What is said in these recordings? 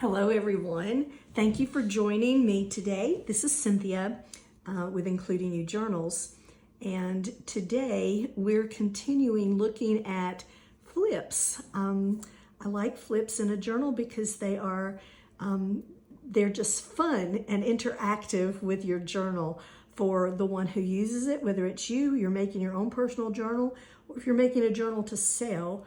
Hello everyone. Thank you for joining me today. This is Cynthia with Including You Journals. And today we're continuing looking at flips. I like flips in a journal because they're just fun and interactive with your journal for the one who uses it, whether it's you're making your own personal journal, or if you're making a journal to sell.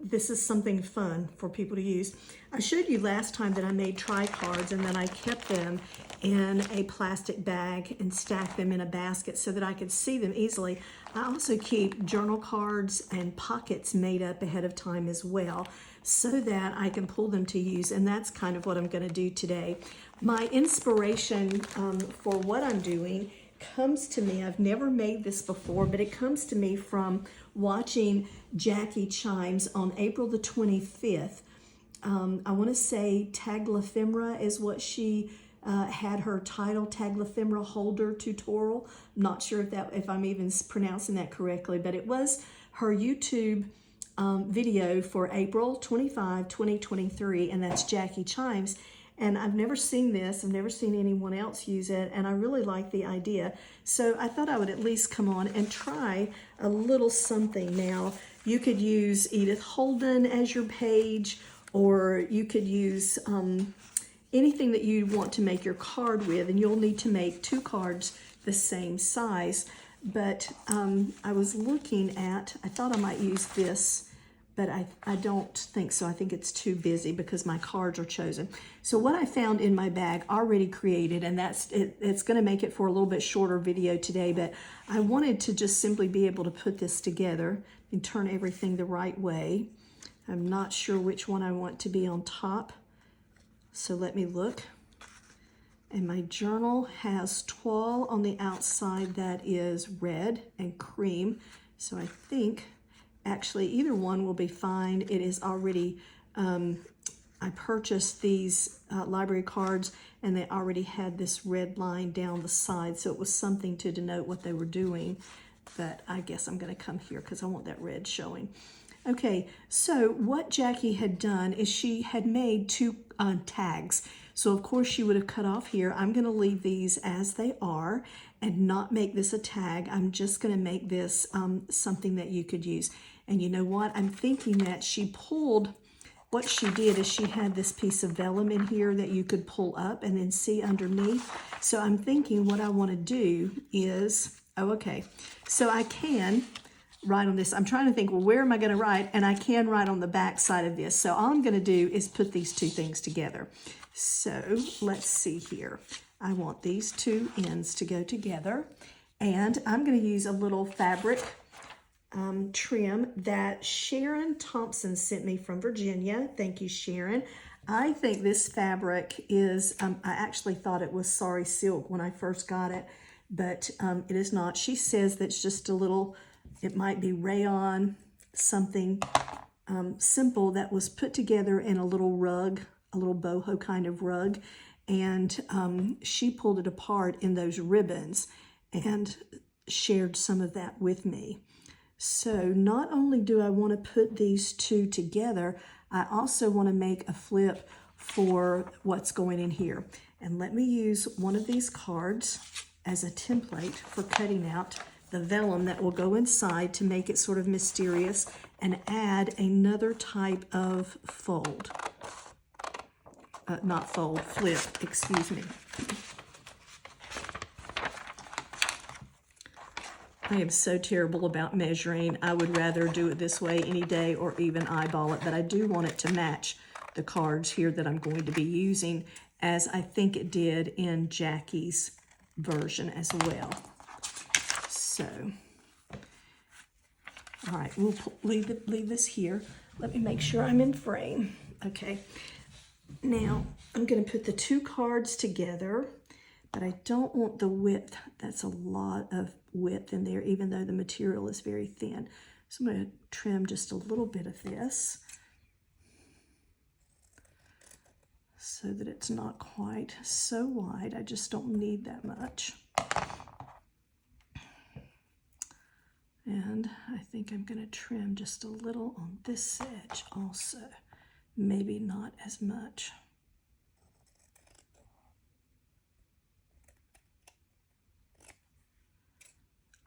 This is something fun for people to use. I showed you last time that I made tri-cards and then I kept them in a plastic bag and stacked them in a basket so that I could see them easily. I also keep journal cards and pockets made up ahead of time as well so that I can pull them to use, and that's kind of what I'm going to do today. My inspiration for what I'm doing comes to me, I've never made this before, but it comes to me from watching Jacque Chimes on April the 25th. I want to say Tagliaephemera is what she had her title, Tagliaephemera Holder Tutorial. I'm not sure if I'm even pronouncing that correctly, but it was her YouTube video for April 25, 2023, and that's Jacque Chimes. And I've never seen this, I've never seen anyone else use it, and I really like the idea. So I thought I would at least come on and try a little something. Now, you could use Edith Holden as your page, or you could use anything that you want to make your card with, and you'll need to make 2 cards the same size. But I was looking at, I thought I might use this, but I don't think so. I think it's too busy because my cards are chosen. So what I found in my bag already created, and it's gonna make it for a little bit shorter video today, but I wanted to just simply be able to put this together and turn everything the right way. I'm not sure which one I want to be on top, so let me look. And my journal has toile on the outside that is red and cream, so I think actually either one will be fine. It is already, I purchased these library cards and they already had this red line down the side, so it was something to denote what they were doing. But I guess I'm gonna come here because I want that red showing. Okay, so what Jacque had done is she had made 2 tags. So of course she would have cut off here. I'm gonna leave these as they are and not make this a tag. I'm just gonna make this something that you could use. And you know what? I'm thinking that she pulled, what she did is she had this piece of vellum in here that you could pull up and then see underneath. So I'm thinking what I wanna do is, oh, okay. So I can write on this. I'm trying to think, well, where am I gonna write? And I can write on the back side of this. So all I'm gonna do is put these 2 things together. So let's see here. I want these 2 ends to go together. And I'm gonna use a little fabric trim that Sharon Thompson sent me from Virginia. Thank you, Sharon. I think this fabric is, I actually thought it was sari silk when I first got it, but it is not. She says that's just a little, it might be rayon, something simple that was put together in a little rug, a little boho kind of rug, and she pulled it apart in those ribbons and shared some of that with me. So not only do I want to put these 2 together, I also want to make a flip for what's going in here. And let me use one of these cards as a template for cutting out the vellum that will go inside to make it sort of mysterious and add another type of fold. Not fold, flip, excuse me. I am so terrible about measuring. I would rather do it this way any day or even eyeball it, but I do want it to match the cards here that I'm going to be using, as I think it did in Jacque's version as well. So, all right, we'll leave this here. Let me make sure I'm in frame. Okay, now I'm gonna put the 2 cards together, but I don't want the width. That's a lot of width in there, even though the material is very thin. So I'm gonna trim just a little bit of this so that it's not quite so wide. I just don't need that much. And I think I'm gonna trim just a little on this edge also. Maybe not as much.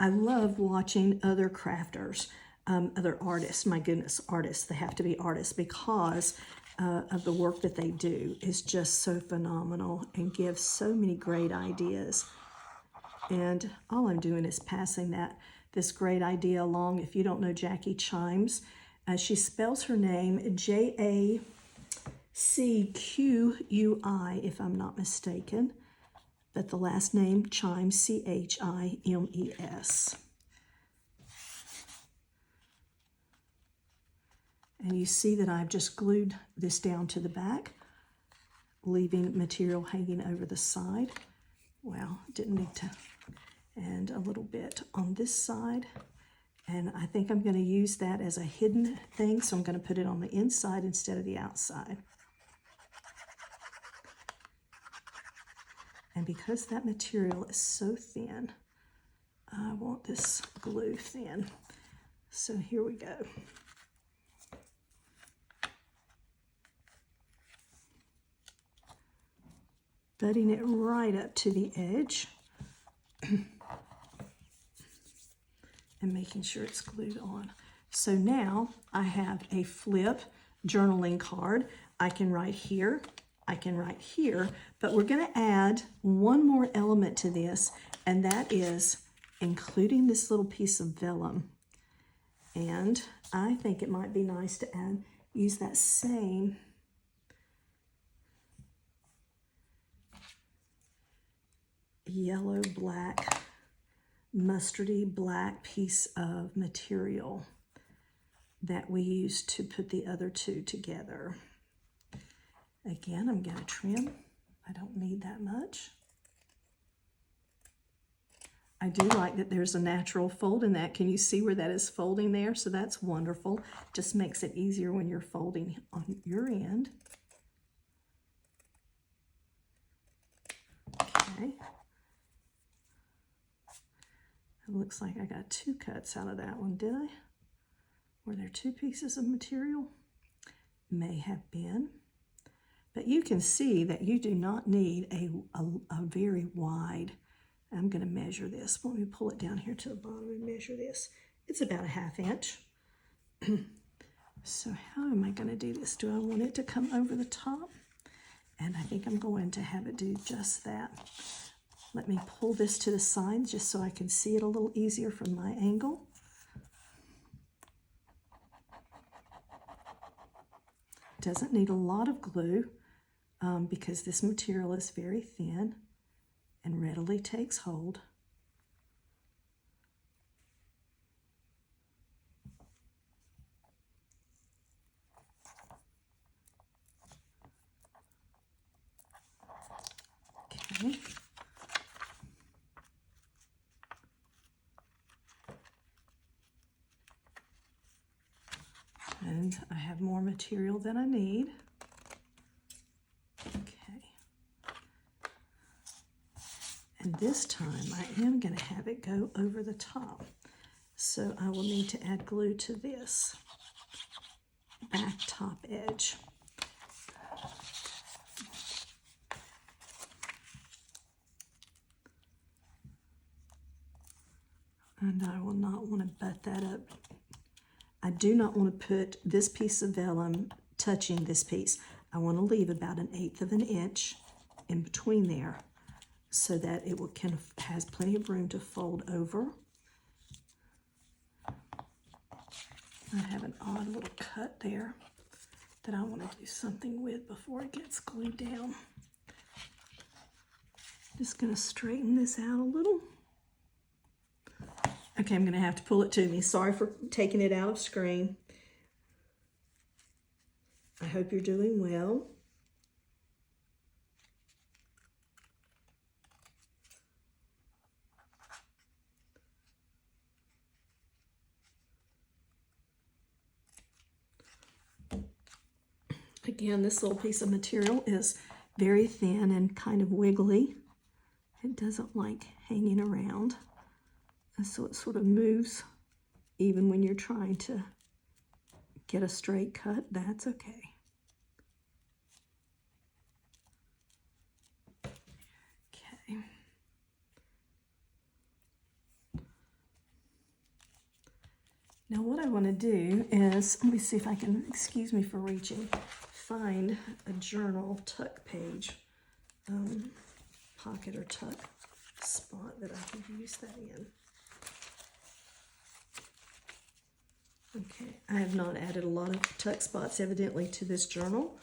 I love watching other crafters, other artists, my goodness, artists, they have to be artists because of the work that they do is just so phenomenal and gives so many great ideas. And all I'm doing is passing this great idea along. If you don't know Jacque Chimes, she spells her name Jacquui, if I'm not mistaken, but the last name Chimes, Chimes. And you see that I've just glued this down to the back, leaving material hanging over the side. Well, didn't need to. And a little bit on this side. And I think I'm going to use that as a hidden thing, so I'm going to put it on the inside instead of the outside. And because that material is so thin, I want this glue thin. So here we go. Butting it right up to the edge and making sure it's glued on. So now I have a flip journaling card. I can write here, I can write here, but we're going to add one more element to this, and that is including this little piece of vellum. And I think it might be nice to use that same yellow, black, mustardy black piece of material that we used to put the other two together. Again, I'm going to trim. I don't need that much. I do like that there's a natural fold in that. Can you see where that is folding there? So that's wonderful. Just makes it easier when you're folding on your end. Okay. It looks like I got two cuts out of that one, did I? Were there two pieces of material? May have been. But you can see that you do not need a very wide. I'm going to measure this. Let me pull it down here to the bottom and measure this. It's about a 1/2 inch. So how am I going to do this? Do I want it to come over the top? And I think I'm going to have it do just that. Let me pull this to the side just so I can see it a little easier from my angle. Doesn't need a lot of glue because this material is very thin and readily takes hold. Okay. And I have more material than I need. Okay. And this time I am going to have it go over the top. So I will need to add glue to this back top edge. And I will not want to butt that up. I do not want to put this piece of vellum touching this piece. I want to leave about 1/8 of an inch in between there so that it has plenty of room to fold over. I have an odd little cut there that I want to do something with before it gets glued down. Just going to straighten this out a little. Okay, I'm going to have to pull it to me. Sorry for taking it out of screen. I hope you're doing well. Again, this little piece of material is very thin and kind of wiggly. It doesn't like hanging around. And so it sort of moves even when you're trying to get a straight cut. That's okay. Okay. Now what I want to do is, let me see if I can, excuse me for reaching, find a journal tuck page, pocket or tuck spot that I can use that in. Okay, I have not added a lot of tuck spots evidently to this journal,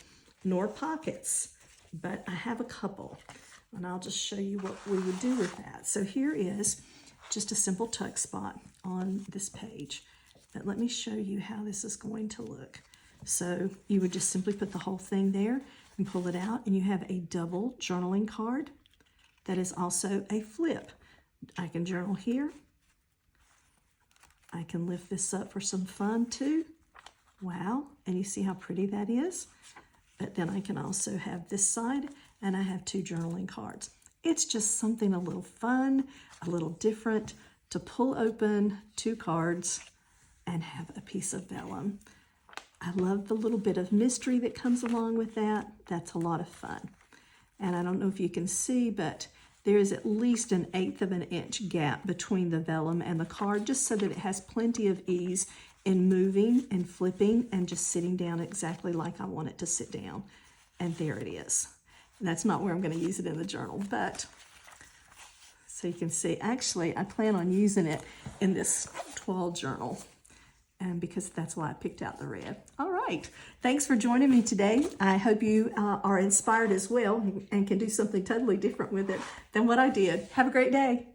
nor pockets, but I have a couple, and I'll just show you what we would do with that. So here is just a simple tuck spot on this page, but let me show you how this is going to look. So you would just simply put the whole thing there and pull it out, and you have a double journaling card that is also a flip. I can journal here. I can lift this up for some fun too. Wow, and you see how pretty that is? But then I can also have this side, and I have two journaling cards. It's just something a little fun, a little different, to pull open two cards and have a piece of vellum. I love the little bit of mystery that comes along with that. That's a lot of fun. And I don't know if you can see, but there is at least 1/8 of an inch gap between the vellum and the card, just so that it has plenty of ease in moving and flipping and just sitting down exactly like I want it to sit down. And there it is. And that's not where I'm going to use it in the journal, but so you can see, actually, I plan on using it in this toile journal, and because that's why I picked out the red. All right, thanks for joining me today. I hope you are inspired as well and can do something totally different with it than what I did. Have a great day.